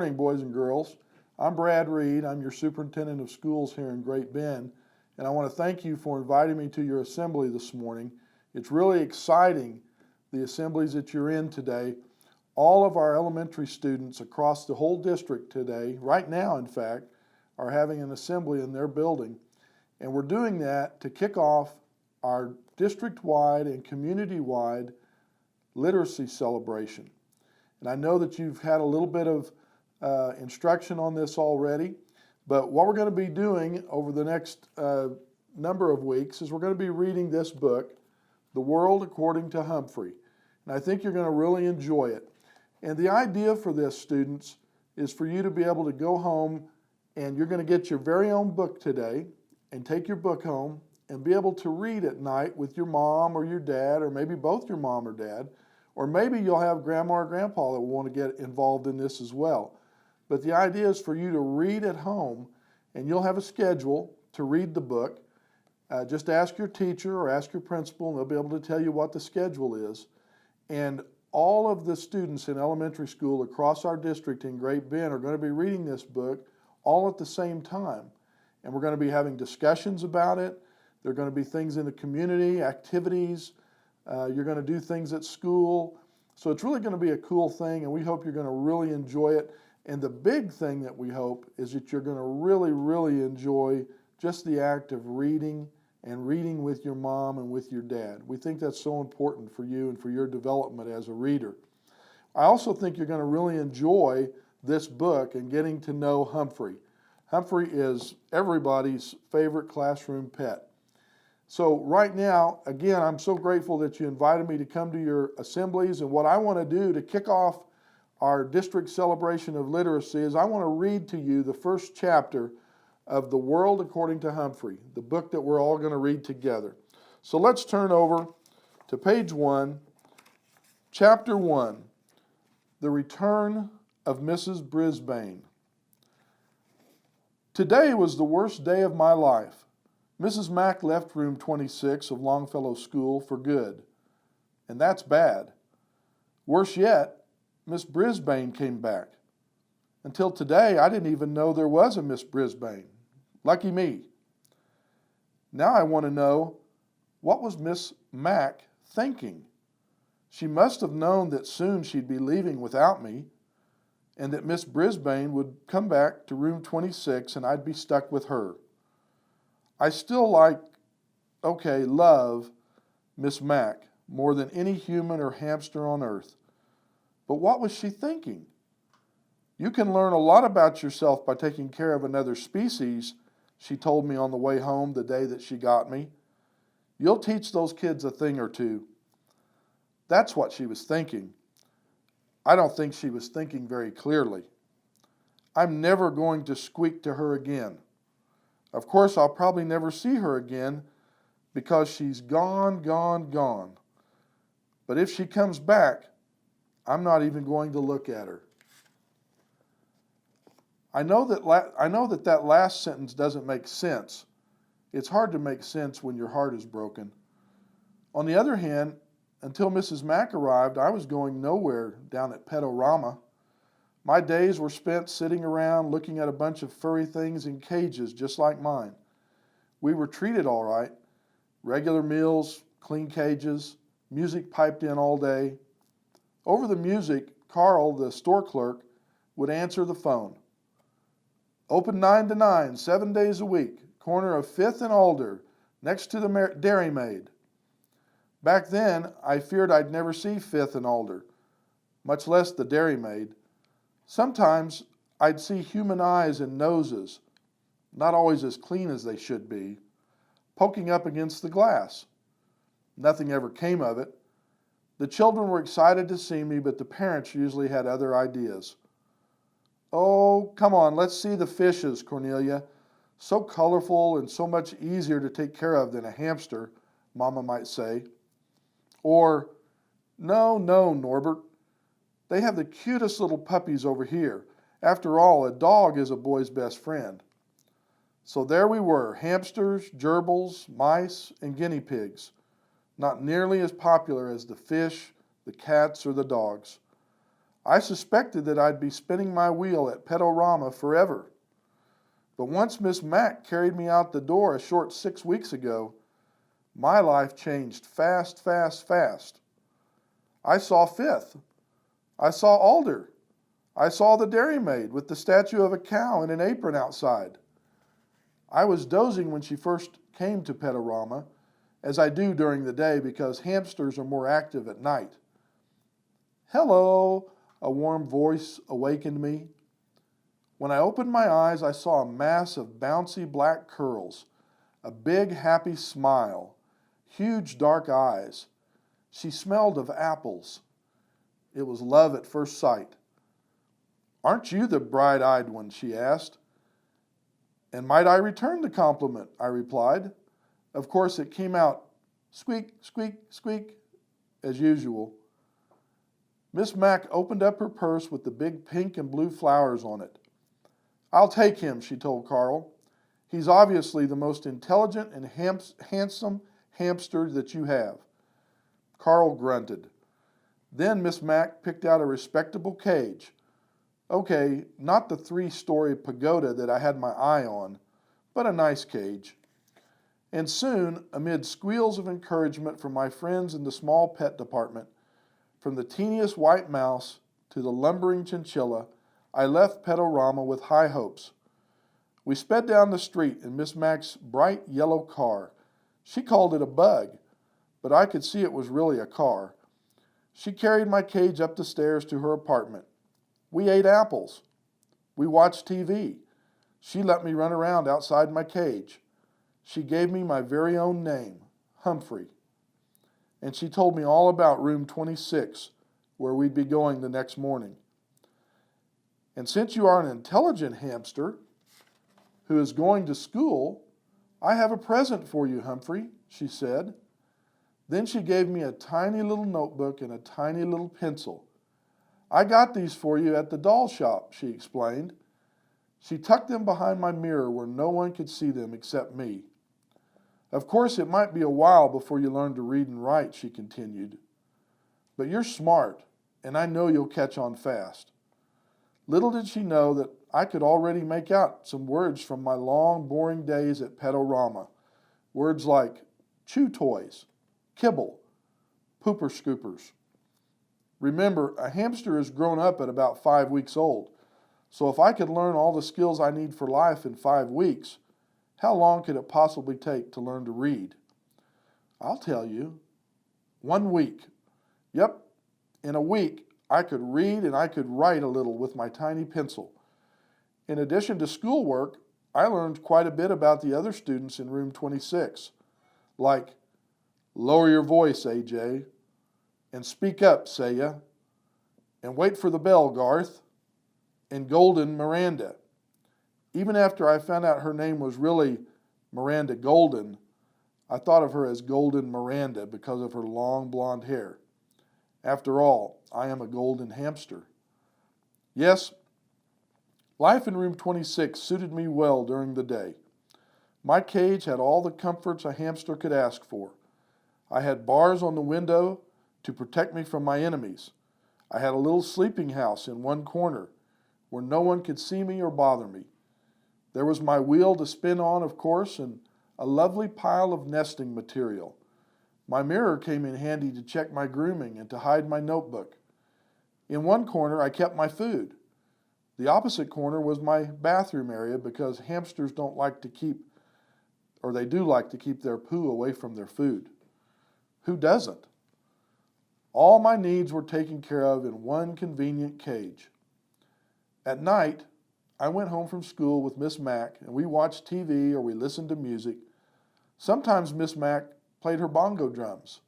morning, boys and girls. I'm Brad Reed. I'm your superintendent of schools here in Great Bend, and I want to thank you for inviting me to your assembly this morning. It's really exciting, the assemblies that you're in today. All of our elementary students across the whole district today, right now in fact, are having an assembly in their building. And we're doing that to kick off our district-wide and community-wide literacy celebration. And I know that you've had a little bit of instruction on this already, but what we're going to be doing over the next number of weeks is we're going to be reading this book, The World According to Humphrey. And I think you're going to really enjoy it. And the idea for this, students, is for you to be able to go home and you're going to get your very own book today and take your book home and be able to read at night with your mom or your dad, or maybe both your mom or dad, or maybe you'll have grandma or grandpa that will want to get involved in this as well. But the idea is for you to read at home, and you'll have a schedule to read the book. Just ask your teacher or ask your principal, and they'll be able to tell you what the schedule is. And all of the students in elementary school across our district in Great Bend are going to be reading this book all at the same time. And we're going to be having discussions about it. There are going to be things in the community, activities. You're going to do things at school. So it's really going to be a cool thing, and we hope you're going to really enjoy it. And the big thing that we hope is that you're going to really, really enjoy just the act of reading and reading with your mom and with your dad. We think that's so important for you and for your development as a reader. I also think you're going to really enjoy this book and getting to know Humphrey. Humphrey is everybody's favorite classroom pet. So right now, again, I'm so grateful that you invited me to come to your assemblies, and what I want to do to kick off our district celebration of literacy is I want to read to you the first chapter of The World According to Humphrey, the book that we're all going to read together. So let's turn over to page 1, chapter 1, The Return of Mrs. Brisbane. Today was the worst day of my life. Mrs. Mack left room 26 of Longfellow School for good, and that's bad. Worse yet, Miss Brisbane came back. Until today, I didn't even know there was a Miss Brisbane. Lucky me. Now I want to know, what was Miss Mack thinking? She must have known that soon she'd be leaving without me, and that Miss Brisbane would come back to room 26 and I'd be stuck with her. I still love Miss Mack more than any human or hamster on earth. But what was she thinking? You can learn a lot about yourself by taking care of another species, she told me on the way home the day that she got me. You'll teach those kids a thing or two. That's what she was thinking. I don't think she was thinking very clearly. I'm never going to squeak to her again. Of course, I'll probably never see her again because she's gone, gone, gone. But if she comes back, I'm not even going to look at her. I know that last sentence doesn't make sense. It's hard to make sense when your heart is broken. On the other hand, until Mrs. Mack arrived, I was going nowhere down at Pedorama. My days were spent sitting around looking at a bunch of furry things in cages just like mine. We were treated all right. Regular meals, clean cages, music piped in all day. Over the music, Carl, the store clerk, would answer the phone. Open 9 to 9, 7 days a week, corner of 5th and Alder, next to the Dairy Maid. Back then, I feared I'd never see 5th and Alder, much less the Dairy Maid. Sometimes I'd see human eyes and noses, not always as clean as they should be, poking up against the glass. Nothing ever came of it. The children were excited to see me, but the parents usually had other ideas. Oh, come on, let's see the fishes, Cornelia. So colorful and so much easier to take care of than a hamster, Mama might say. Or, no, Norbert. They have the cutest little puppies over here. After all, a dog is a boy's best friend. So there we were, hamsters, gerbils, mice, and guinea pigs. Not nearly as popular as the fish, the cats, or the dogs. I suspected that I'd be spinning my wheel at Pedorama forever. But once Miss Mack carried me out the door a short 6 weeks ago, my life changed fast, fast, fast. I saw Fifth. I saw Alder. I saw the dairymaid with the statue of a cow in an apron outside. I was dozing when she first came to Pedorama, as I do during the day because hamsters are more active at night. "Hello," a warm voice awakened me. When I opened my eyes, I saw a mass of bouncy black curls, a big happy smile, huge dark eyes. She smelled of apples. It was love at first sight. "Aren't you the bright-eyed one?" she asked. "And might I return the compliment?" I replied. Of course, it came out squeak, squeak, squeak, as usual. Miss Mack opened up her purse with the big pink and blue flowers on it. "I'll take him," she told Carl. "He's obviously the most intelligent and handsome hamster that you have." Carl grunted. Then Miss Mack picked out a respectable cage. Okay, not the 3-story pagoda that I had my eye on, but a nice cage. And soon, amid squeals of encouragement from my friends in the small pet department, from the teeniest white mouse to the lumbering chinchilla, I left Pedorama with high hopes. We sped down the street in Miss Mack's bright yellow car. She called it a bug, but I could see it was really a car. She carried my cage up the stairs to her apartment. We ate apples. We watched TV. She let me run around outside my cage. She gave me my very own name, Humphrey. And she told me all about room 26, where we'd be going the next morning. "And since you are an intelligent hamster who is going to school, I have a present for you, Humphrey," she said. Then she gave me a tiny little notebook and a tiny little pencil. "I got these for you at the doll shop," she explained. She tucked them behind my mirror where no one could see them except me. "Of course, it might be a while before you learn to read and write," she continued. "But you're smart, and I know you'll catch on fast." Little did she know that I could already make out some words from my long, boring days at Pedorama. Words like chew toys, kibble, pooper scoopers. Remember, a hamster is grown up at about 5 weeks old, so if I could learn all the skills I need for life in 5 weeks, how long could it possibly take to learn to read? I'll tell you. 1 week. Yep, in a week, I could read and I could write a little with my tiny pencil. In addition to schoolwork, I learned quite a bit about the other students in room 26, like, "Lower your voice, AJ," and "Speak up, Saya," and "Wait for the bell, Garth," and "Golden Miranda." Even after I found out her name was really Miranda Golden, I thought of her as Golden Miranda because of her long blonde hair. After all, I am a golden hamster. Yes, life in room 26 suited me well during the day. My cage had all the comforts a hamster could ask for. I had bars on the window to protect me from my enemies. I had a little sleeping house in one corner where no one could see me or bother me. There was my wheel to spin on, of course, and a lovely pile of nesting material. My mirror came in handy to check my grooming and to hide my notebook. In one corner, I kept my food. The opposite corner was my bathroom area because hamsters don't like to keep, or they do like to keep their poo away from their food. Who doesn't? All my needs were taken care of in one convenient cage. At night, I went home from school with Miss Mack, and we watched TV or we listened to music. Sometimes Miss Mack played her bongo drums.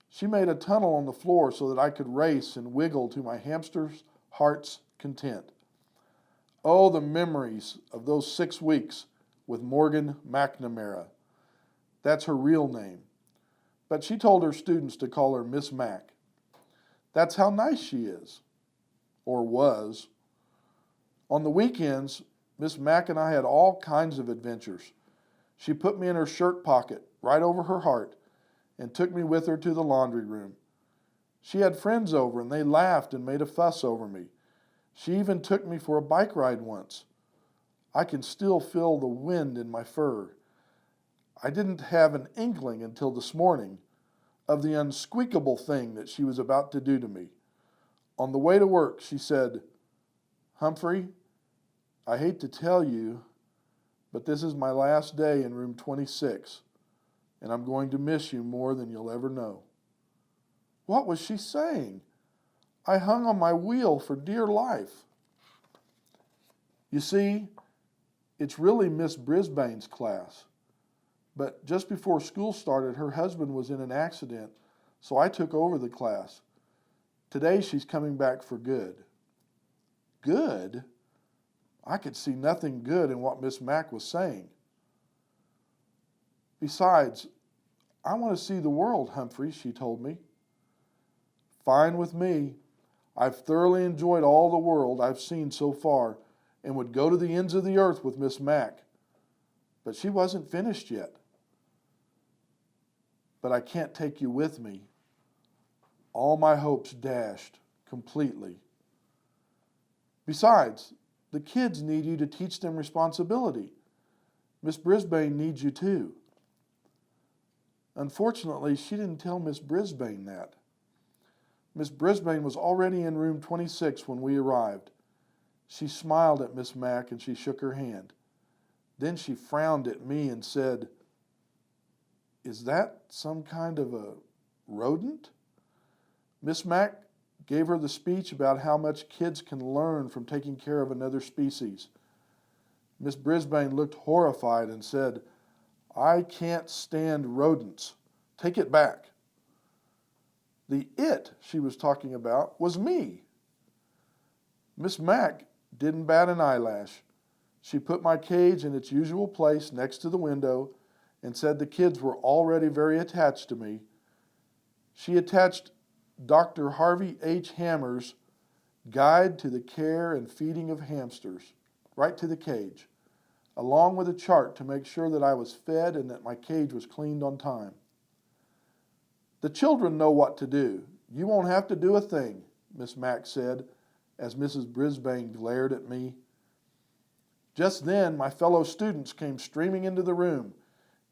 She made a tunnel on the floor so that I could race and wiggle to my hamster's heart's content. Oh, the memories of those 6 weeks with Morgan McNamara. That's her real name. But she told her students to call her Miss Mack. That's how nice she is. Or was. On the weekends, Miss Mack and I had all kinds of adventures. She put me in her shirt pocket, right over her heart, and took me with her to the laundry room. She had friends over and they laughed and made a fuss over me. She even took me for a bike ride once. I can still feel the wind in my fur. I didn't have an inkling until this morning of the unsqueakable thing that she was about to do to me. On the way to work, she said, "Humphrey, I hate to tell you, but this is my last day in room 26, and I'm going to miss you more than you'll ever know." What was she saying? I hung on my wheel for dear life. You see, it's really Miss Brisbane's class. But just before school started, her husband was in an accident, so I took over the class. Today she's coming back for good. Good? I could see nothing good in what Miss Mack was saying. Besides, I want to see the world, Humphrey, she told me. Fine with me. I've thoroughly enjoyed all the world I've seen so far and would go to the ends of the earth with Miss Mack. But she wasn't finished yet. But I can't take you with me. All my hopes dashed completely. Besides, the kids need you to teach them responsibility. Miss Brisbane needs you too. Unfortunately, she didn't tell Miss Brisbane that. Miss Brisbane was already in room 26 when we arrived. She smiled at Miss Mack and she shook her hand. Then she frowned at me and said, "Is that some kind of a rodent?" Miss Mack gave her the speech about how much kids can learn from taking care of another species. Miss Brisbane looked horrified and said, "I can't stand rodents. Take it back." The it she was talking about was me. Miss Mack didn't bat an eyelash. She put my cage in its usual place next to the window and said the kids were already very attached to me. She attached Dr. Harvey H. Hammer's Guide to the Care and Feeding of Hamsters right to the cage, along with a chart to make sure that I was fed and that my cage was cleaned on time. "The children know what to do. You won't have to do a thing," Miss Mack said as Mrs. Brisbane glared at me. Just then, my fellow students came streaming into the room,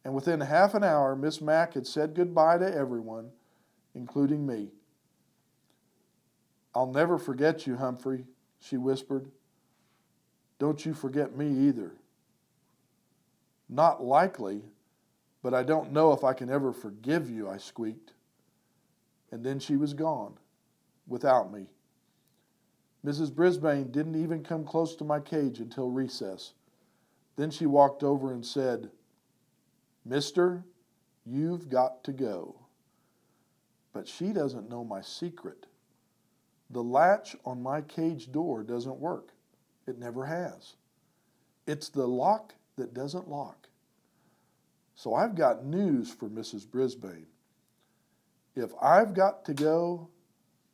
and within half an hour, Miss Mack had said goodbye to everyone, including me. "I'll never forget you, Humphrey," she whispered. "Don't you forget me either." "Not likely, but I don't know if I can ever forgive you," I squeaked. And then she was gone, without me. Mrs. Brisbane didn't even come close to my cage until recess. Then she walked over and said, "Mister, you've got to go." But she doesn't know my secret. The latch on my cage door doesn't work. It never has. It's the lock that doesn't lock. So I've got news for Mrs. Brisbane. If I've got to go,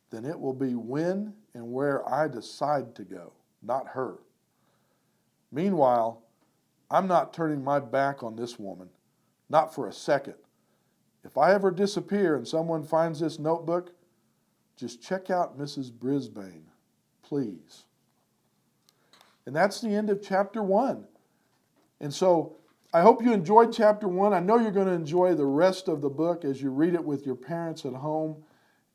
then it will be when and where I decide to go, not her. Meanwhile, I'm not turning my back on this woman, not for a second. If I ever disappear and someone finds this notebook, just check out Mrs. Brisbane, please. And that's the end of chapter 1. And so I hope you enjoyed chapter 1. I know you're going to enjoy the rest of the book as you read it with your parents at home.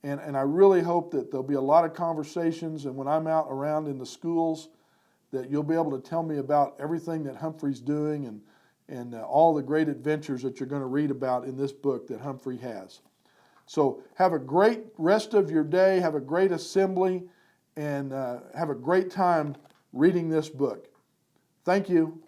And I really hope that there'll be a lot of conversations, and when I'm out around in the schools, that you'll be able to tell me about everything that Humphrey's doing and all the great adventures that you're going to read about in this book that Humphrey has. So have a great rest of your day, have a great assembly, and have a great time reading this book. Thank you.